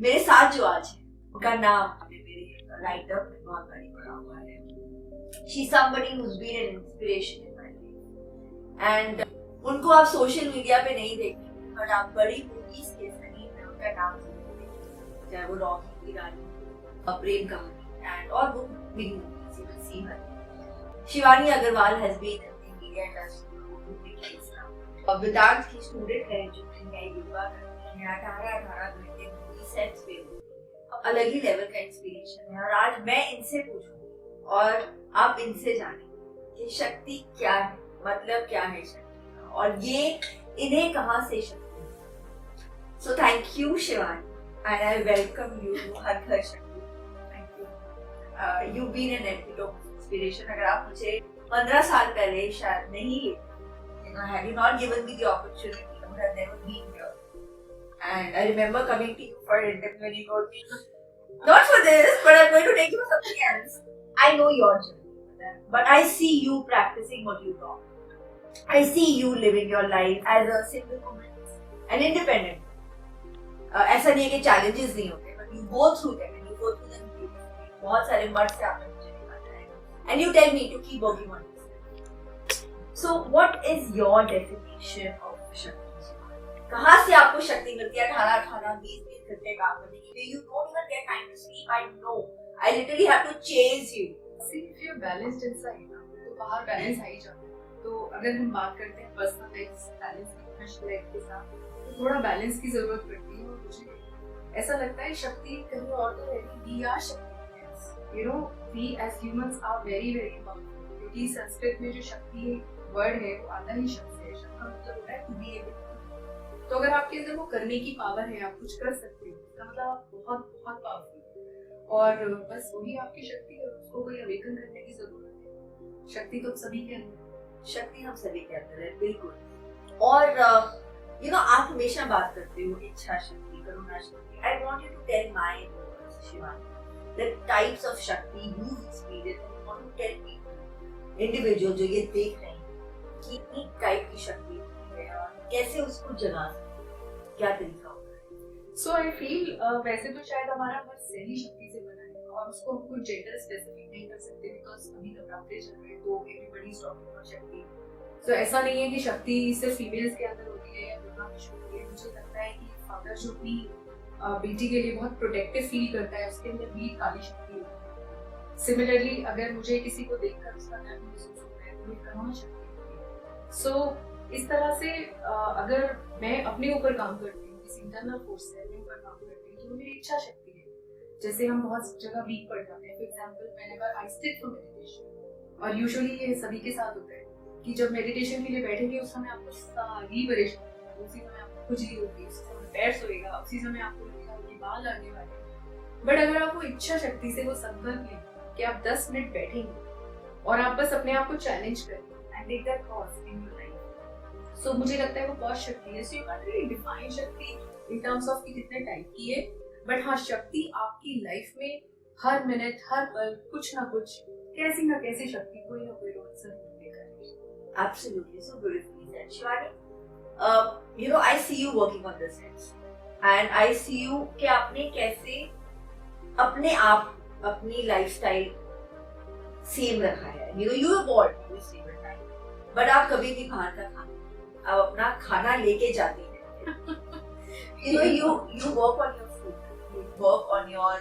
मेरे साथ जो आज है उनका नाम मेरे राइटर में बहुत बड़ी पड़ा हुआ है. She's somebody who's been an inspiration in my life. And उनको आप सोशल मीडिया पे नहीं देखेंगे, बट आप बड़ी मूवीज के जरिए में उनका नाम जरूर देखेंगे, चाहे वो रॉकी की रानी, प्रेम कहानी एंड और वो big movies you will see her. Shivani Agarwal has been in the media industry for decades now. Vedanta की स्टूडेंट है जो कहीं योगा करती है, 18 घंटे मूवी सेट्स पे अलग ही लेवल का इंस्पिरेशन है. और आज मैं इनसे पूछूंगी और आप इनसे जानेंगे कि शक्ति क्या है, मतलब क्या है शक्ति का, और ये इन्हें कहां से शक्ति है. So thank you Shivani and I welcome you to Har घर Shakti. Thank you. You been an epitome inspiration. अगर आप मुझे 15 साल पहले शायद नहीं लेते, had you not given me the opportunity, I would have never been here. And I remember coming to you for an interview when you told me, not for this, but I'm going to take you for something else. I know your journey, but I see you practicing what you talk. I see you living your life as a single woman, an independent. ऐसा नहीं है कि challenges नहीं होते, but you go through them and you go through them beautifully. बहुत सारे मर्द से आपने मुझे निकाला है, and you tell me to keep working on this. So what is your definition of शक्ति? कहाँ से आपको शक्ति मिलती है 18-20 घंटे काम करने के लिए? You don't even get time to sleep. I know. I literally have to chase you. See, if you're balanced inside ना, तो बाहर बैलेंस आ ही जाता है. तो अगर हम बात करते हैं पर्सनल लाइफ बैलेंस की, प्रोफेशनल लाइफ के साथ, तो थोड़ा बैलेंस की जरूरत पड़ती है. और मुझे ऐसा लगता है शक्ति कहीं और तो नहीं, we are शक्ति. You know, we as humans are very very powerful. क्योंकि संस्कृत में जो शक्ति वर्ड है वो आता ही शब्द से. शब्द का मतलब होता है टू बी एबल. तो अगर आपके अंदर वो करने की पावर है, आप कुछ कर सकते हो, इसका मतलब आप बहुत बहुत पावरफुल हो. और बस वही आपकी शक्ति है, उसको कोई अवेकन करने की जरूरत है. शक्ति तो सभी के अंदर है. शक्ति हम सभी के अंदर है, बिल्कुल. और यू नो, आप हमेशा बात करते हो इच्छा शक्ति, करुणा शक्ति. I want you to tell my viewers, Shivani, the types of shakti you experience. I want to tell people, individual जो ये देख रहे हैं, कितनी टाइप की शक्ति है और कैसे उसको जगा सकते हैं, क्या तरीका होता है? सो आई फील वैसे तो शायद हमारा हर सेल ही शक्ति से बना है, और उसको हम कुछ जेंडर स्पेसिफिक नहीं कर सकते, बिकॉज़ अभी नवरात्रे चल रहे हैं तो एवरीबॉडी इज टॉकिंग अबाउट शक्ति. सो ऐसा नहीं है कि शक्ति सिर्फ फीमेल्स के अंदर होती है या दुर्गा में होती है. मुझे लगता है कि फादर जो अपनी बेटी के लिए बहुत प्रोटेक्टिव फील करता है, उसके अंदर भी काली शक्ति होती है. सिमिलरली अगर मुझे किसी को देखकर उसका दर्द महसूस होता है तो ये करुणा शक्ति. सो इस तरह से अगर मैं अपने ऊपर काम करती हूँ, किसी इंटरनल फोर्स से अपने ऊपर काम करती हूँ, तो मेरी इच्छा शक्ति है. जैसे हम बहुत जगह वीक पड़ जाते हैं. For example, whenever I sit for meditation, और यूजुअली ये सभी के साथ होता है कि जब मेडिटेशन के लिए बैठेंगे उस समय आपको सारी परेशानी, उसी समय आपको खुजली होगी, उसी समय पैर सोएगा, उसी समय आपको लगेगा कि बाल आने वाले हैं. बट अगर आप वो इच्छा शक्ति से वो संकल्प लें कि आप 10 मिनट बैठेंगे और आप बस अपने आप को चैलेंज करें and take that pause in your life. So मुझे लगता है वो बहुत शक्ति है. So you can't really define शक्ति in terms of कि कितने टाइप की है, but हाँ, शक्ति आपकी लाइफ में हर मिनट, हर पल कुछ ना कुछ, कैसी ना कैसी शक्ति कोई ना कोई रोल जरूर प्ले करेगी. Absolutely, so beautifully said, Shivani. You know, I see you working on this sense, and I see you कि आपने कैसे अपने आप, अपनी लाइफस्टाइल सेम रखा है. You know, you evolved, you stay with time. But आप कभी भी बाहर का खाना, आप अपना खाना लेके जाते हैं. You know, you work on your food, you work on your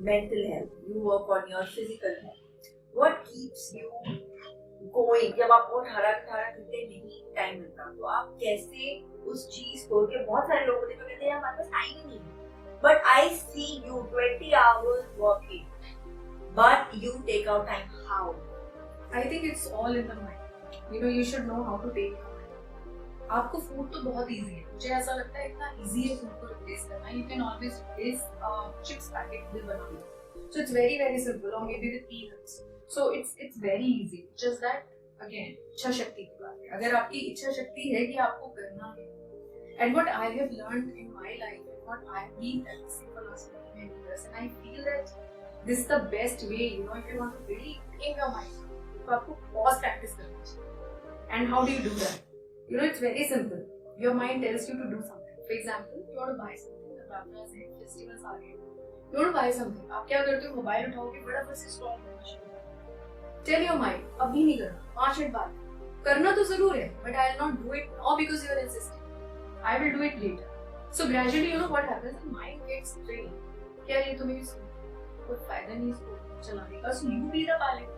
mental health, you work on your physical health. What keeps you going? जब आपको 18 घंटे नहीं टाइम मिलता, तो आप कैसे उस चीज को, कि बहुत सारे लोग होते हैं जो कहते हैं हमारे पास टाइम ही नहीं है. But I see you 20 hours working, but you take out time. How? I think it's all in the mind. You know, you should know how to take your mind. आपको फूड तो बहुत easy है. मुझे ऐसा लगता है इतना easy है फूड को रिप्लेस करना. You can always replace chips packet with banana. So it's very very simple, or maybe with peanuts. So it's very easy. Just that again, इच्छा शक्ति की बात है. अगर आपकी इच्छा शक्ति है कि आपको करना है, and what I have learned in my life, and what I have been practicing for last many years, and I feel that this is the best way. You know, if you want to really train your mind, तो आपको pause practice करना चाहिए. And how do you do that? You know, it's very simple. Your mind tells you to do something. For example, you want to buy something. The Navratra है, festivals आ रहे हैं, don't buy something. आप क्या करते हो, mobile उठाओगे फटाफट से scroll करना शुरू कर। टेल योर माइंड अभी नहीं करना, 5 मिनट बाद करना तो जरूर है, but I will not do it now because you are insisting, I will do it later. So gradually you know what happens, mind gets trained. क्या ये तुम्हें कोई फायदा नहीं इसको चलाने का, so you be the pilot.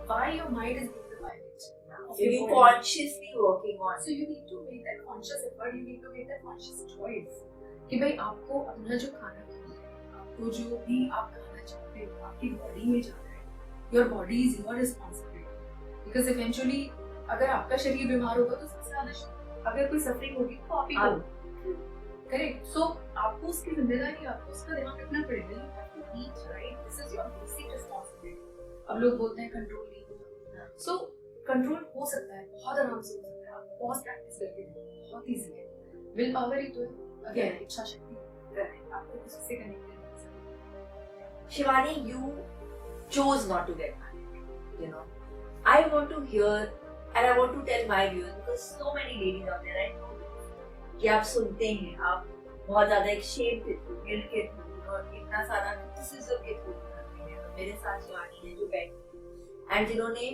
Why your mind is being the pilot? So you consciously working on. So you need to make that conscious effort. You need to make that conscious choice. कि भाई आपको अपना जो खाना खाना है, आपको जो भी आप खाना चाहते हो, आपकी बॉडी में जाना है, your body is your responsibility. Because eventually अगर आपका शरीर बीमार होगा तो सबसे ज्यादा अगर कोई सफरिंग होगी तो आप ही को। करेक्ट। सो आपको उसकी जिम्मेदारी, आपको उसका ध्यान रखना पड़ेगा। You have to eat right. This is your basic responsibility. अब लोग बोलते हैं कंट्रोल नहीं होता। So कंट्रोल हो सकता है, बहुत आराम से हो सकता है। आप बहुत प्रैक्टिस करके देखो, बहुत इजी है। विल पावर ही तो है, अगेन इच्छा शक्ति, आपको किसी से कनेक्ट कर सकते हैं। Shivani, you chose not to get married. You know, I want to hear and I want to tell my viewers because so many ladies out there, I know this, कि आप सुनते हैं, आप बहुत ज्यादा एक shame के थ्रू, guilt के थ्रू और इतना सारा criticism के थ्रू करते हैं। मेरे साथ शिवानी है जो बैठी and जिन्होंने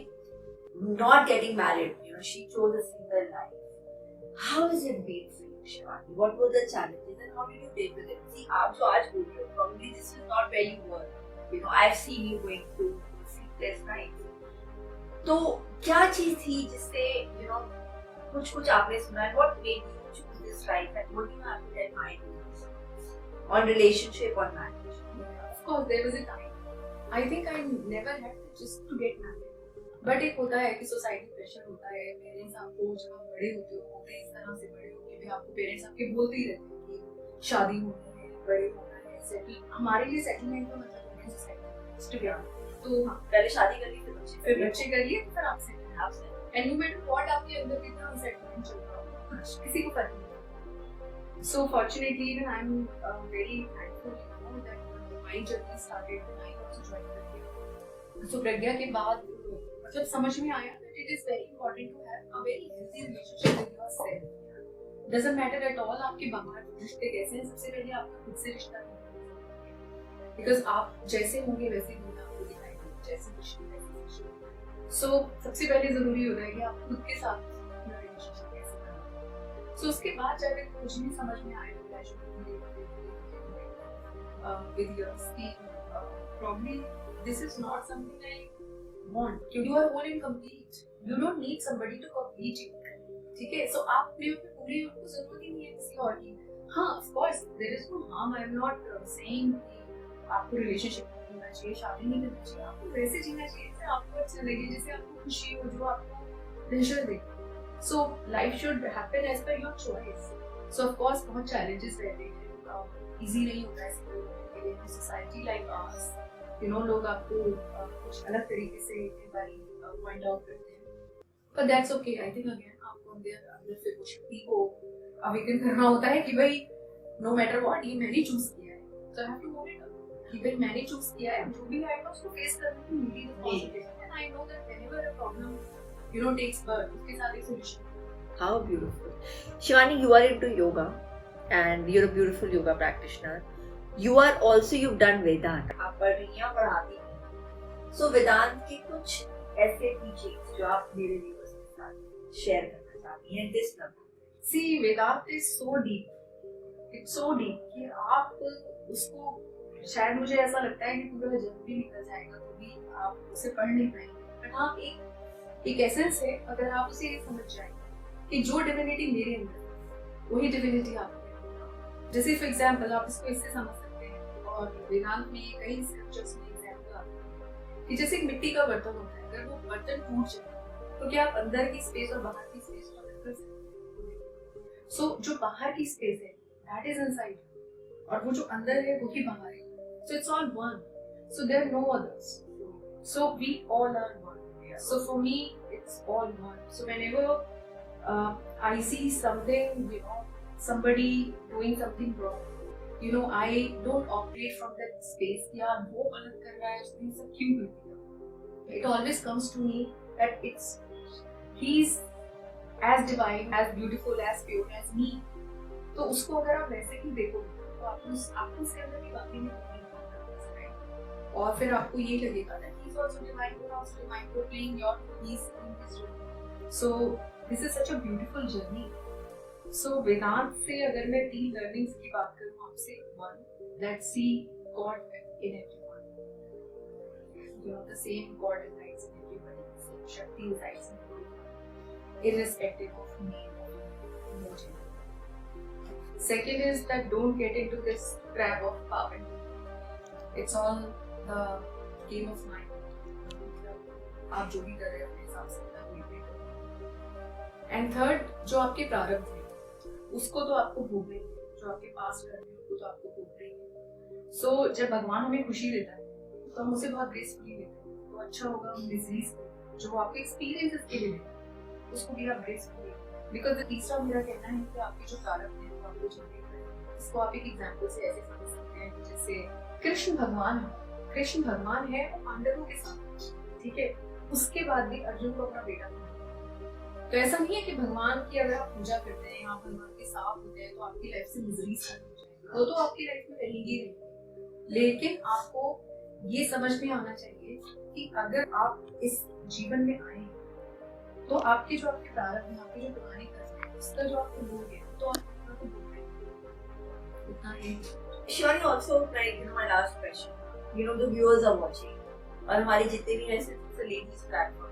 not getting married, you know, she chose a single life. How has it been for you, Shivani? What were the challenges and how did you deal with it? See, आप जो आज बोल रहे हो, probably this is not where you were. You know, I've seen you going through sleepless nights. तो क्या चीज थी जिससे, you know, कुछ आपने सुना है, what made you choose this life and what do you have to tell my viewers on relationship or marriage? Of course, there was a time. I think I never had just to get married. But एक होता है कि society pressure होता है, parents आपको जब आप बड़े होते हैं इस तरह से बड़े होके भी आपको पेरेंट्स आपके बोलते ही रहते हैं कि शादी होनी है, बड़े होना है, सेटल। हमारे लिए सेटलमेंट का मतलब है सेटल। तो हाँ, पहले शादी कर ली, फिर बच्चे कर लिए, फिर आप settle. And no matter what आपके अंदर कितना अनसेटलमेंट चल रहा हो, किसी को फर्क नहीं पड़ता। So fortunately even I am very thankful that my journey started when I also join करके। सो प्रज्ञा के बाद जब समझ में आया that it is very important to have a very healthy relationship with yourself. Doesn't matter at all आपके बाहर रिश्ते कैसे हैं, सबसे पहले आपका खुद से रिश्ता नहीं, because आप जैसे होंगे वैसे दुनिया आपको दिखाई देगी, जैसे रिश्ते वैसे रिश्ते। So सबसे पहले जरूरी होता है कि आप खुद के साथ अपना रिलेशनशिप कैसे बनाएं। So उसके बाद जब कुछ नहीं समझ में आया with years कि probably this is not something I want. You are whole and complete. You don't need somebody to complete you. ठीक है? So आप अपने पूरे आपको जरूरत ही नहीं है किसी और की। हाँ, of course there is no harm. I am not saying कि आपको relationship नहीं करना चाहिए, शादी नहीं करना चाहिए। आपको वैसे जीना चाहिए जैसे आपको अच्छा लगे, जैसे आपको खुशी हो, जो आपको pleasure they. So life should happen as per your choice. So of course बहुत challenges रहते हैं, easy नहीं होता है सिर्फ in society like ours. You know, लोग आपको कुछ अलग तरीके से एक बारी पॉइंट आउट करते हैं, but that's okay. I think again आपको अंदर से वो शक्ति को अवेकन करना होता है कि भाई no matter what ये मैंने चूज किया है, so I have to move it up कि भाई मैंने चूज किया है, जो भी आएगा उसको फेस करने की मेरी रिस्पांसिबिलिटी है। and I know that whenever a problem you know takes birth, उसके साथ एक solution। How beautiful. Shivani, you are into yoga and you're a beautiful yoga practitioner. You are also, you've done Vedant. आप पढ़ रही हैं, पढ़ाती हैं। So वेदांत के कुछ ऐसे teachings जो आप मेरे व्यूअर्स के साथ शेयर करना चाहती हैं this number. See, Vedant is so deep. It's so deep कि आप उसको, शायद मुझे ऐसा लगता है कि पूरा जन्म भी निकल जाएगा तो भी आप उसे पढ़ नहीं पाएंगे। बट हाँ, एक एसेंस है, अगर आप उसे ये समझ जाएंगे कि जो डिविनिटी मेरे अंदर वही डिविनिटी आपके अंदर। जैसे फॉर एग्जाम्पल आप इसको इससे समझ सकते हैं, और वेदांत में कई स्क्रिप्चर्स में एग्जाम्पल आते हैं कि जैसे एक मिट्टी का बर्तन होता है, अगर वो बर्तन टूट जाए तो क्या आप अंदर की स्पेस और बाहर की स्पेस को अलग कर सकते हैं? सो जो बाहर की स्पेस है दैट इज इनसाइड, और वो जो अंदर है वो ही बाहर है। So it's all one, so there are no others, so we all are one. So for me it's all one. So whenever I see something, you know, somebody doing something wrong, you know, I don't operate from that space कि यार वो गलत कर रहा है, उसने सब क्यों कर दिया। It always comes to me that he's as divine, as beautiful, as pure as me. तो उसको अगर आप वैसे ही देखोगे तो आपको उसके अंदर भी वाकई में राइट। और फिर आपको ये लगेगा that he is also divine, you are also divine, you are playing your role, he is playing his role. So this is such a beautiful journey. So वेदांत से अगर मैं 3 learnings की बात करूँ आपसे, one, let's see God in everyone. You know, the same God resides in everybody, the same Shakti resides in everyone, irrespective of male or female. Second is that don't get into this trap of power. It's all the game of mind. आप जो भी कर रहे हो अपने हिसाब से अपना वही करो। एंड थर्ड, जो आपके प्रारब्ध है उसको तो आपको भोगना ही है, जो आपके पास कर रहे हो उसको तो आपको भोगना ही है। सो जब भगवान हमें खुशी देता है तो हम उसे बहुत ग्रेसफुली लेते हैं, तो अच्छा होगा हम डिजीज को जो आपके एक्सपीरियंसेस के लिए लेते हैं उसको भी आप ग्रेसफुली, बिकॉज तीसरा मेरा कहना है कि आपके जो प्रारब्ध है वो आपको जनरेट करें। इसको आप एक एग्जांपल से ऐसे समझ सकते हैं कि जैसे कृष्ण भगवान है वो पांडवों के साथ, ठीक है, उसके बाद भी अर्जुन को अपना बेटा माना। तो ऐसा नहीं है कि भगवान की अगर आप पूजा करते हैं या भगवान के साथ होते हैं तो आपकी लाइफ से मिजरी खत्म हो जाएगी, वो तो आपकी लाइफ में रहेंगी रहेंगी। लेकिन आपको ये समझ में आना चाहिए कि अगर आप इस जीवन में आए तो आपके जो आपके प्रारब्ध हैं, आपके जो पुराने कर्म हैं, उसका जो आपको भोग है तो आप उतना तो भोग रहे हैं, उतना है। Shivani, also, like, my last question. The viewers are watching. और हमारे जितने भी ऐसे ladies platform,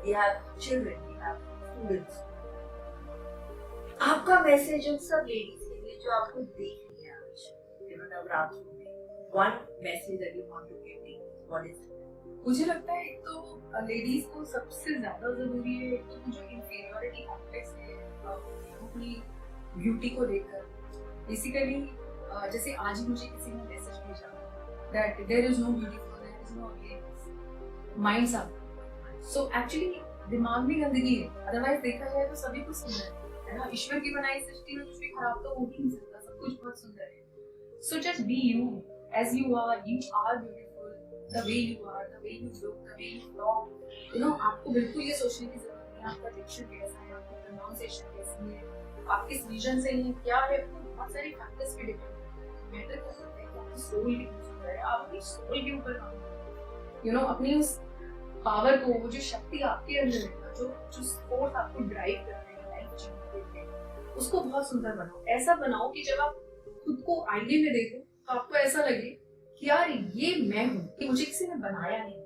we have children, we have students. आपका मैसेज उन सब लेडीज के लिए जो आपको देख रही है आज, नवरात्रों में, one message that you want to give me, what is it? मुझे लगता है एक तो लेडीज को सबसे ज्यादा जरूरी है तो जो इंफीरियरिटी कॉम्प्लेक्स है अपनी ब्यूटी को लेकर, बेसिकली जैसे आज ही मुझे किसी ने मैसेज भेजा that there is no beautiful, there is no ugliness, minds up. So actually दिमाग में गंदगी है, अदरवाइज देखा जाए तो सभी कुछ सुंदर है ना। ईश्वर की बनाई सृष्टि में कुछ भी खराब तो हो ही नहीं सकता, सब कुछ बहुत सुंदर है। So just be you as you are beautiful, the way you are, the way you look, the way you talk. आपको बिल्कुल ये सोचने की जरूरत नहीं है आपका डिक्शन कैसा है, आपकी प्रोनाउंसिएशन कैसी है, आप किस रीजन से हैं, क्या है, बहुत सारे फैक्टर्स पे डिपेंड मैटर करता है कि आपकी सोल कितनी सुंदर है। आप अपनी सोल के ऊपर काम करो, अपनी उस पावर को, वो जो शक्ति आपके अंदर है, जो फोर्स आपको ड्राइव कर रही है लाइफ जीने के लिए, उसको बहुत सुंदर बनाओ। ऐसा बनाओ कि जब आप खुद को आईने में देखो तो आपको ऐसा लगे कि यार ये मैं हूँ, कि मुझे किसी ने बनाया नहीं,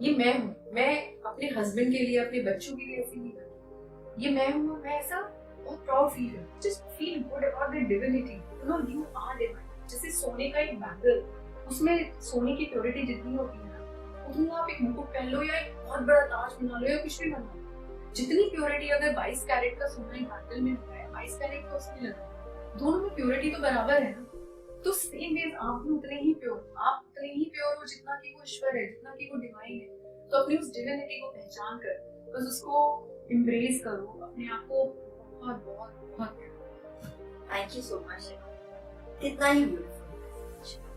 ये मैं हूँ। मैं अपने हस्बैंड के लिए, अपने बच्चों के लिए ऐसी नहीं करती, ये मैं हूँ। मैं ऐसा बहुत प्राउड फील करती हूँ। Just feel good about the divinity, you are divine. जैसे सोने का एक बैंगल, उसमें सोने की प्योरिटी जितनी होती है ना, उतनी आप एक मुकुट पहन लो या एक बहुत बड़ा ताज बना लो या कुछ भी बना लो, जितनी प्योरिटी अगर 22 कैरेट का सोना एक बैंगल में होता है, 22 कैरेट का उसमें लगा है, दोनों में प्योरिटी तो बराबर है ना। तो सेम वेज आप भी उतने ही प्योर हो जितना कि वो ईश्वर है, जितना कि वो डिवाइन है। तो अपनी उस डिविनिटी को पहचान कर बस उसको एम्ब्रेस करो, अपने आप को बहुत बहुत बहुत थैंक यू सो मच। कितना ही ब्यूटीफुल,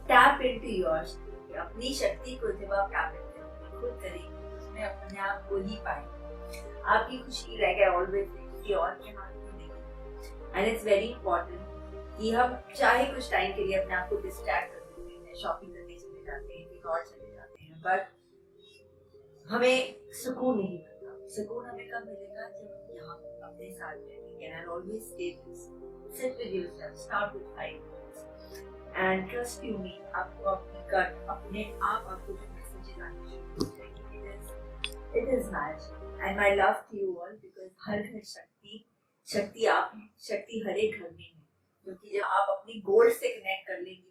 टैप इनटू योर्स। अपनी शक्ति को जब आप टैप इनटू खुद करेंगे उसमें अपने आप को ही पाएंगे। आपकी खुशी लाइक आई ऑलवेज से किसी और के हाथ में नहीं। एंड इट्स वेरी इंपॉर्टेंट कि हम चाहे कुछ टाइम के लिए अपने आप को डिस्ट्रैक्ट कर देते हैं, शॉपिंग करने चले जाते हैं, कहीं और चले जाते हैं, बट हमें सुकून नहीं मिलता। सुकून हमें कब मिलेगा जब यहाँ अपने साथ बैठेंगे। And I always say this, sit with yourself, start with 5 minutes and trust you me, आपको अपनी गट, अपने आप आपको जो मैसेजेस आने शुरू हो जाएंगे। It is magic and my love to you all, because हर घर शक्ति आप हैं, शक्ति हर एक घर में है। क्योंकि जब आप अपनी गोल से कनेक्ट कर लेंगे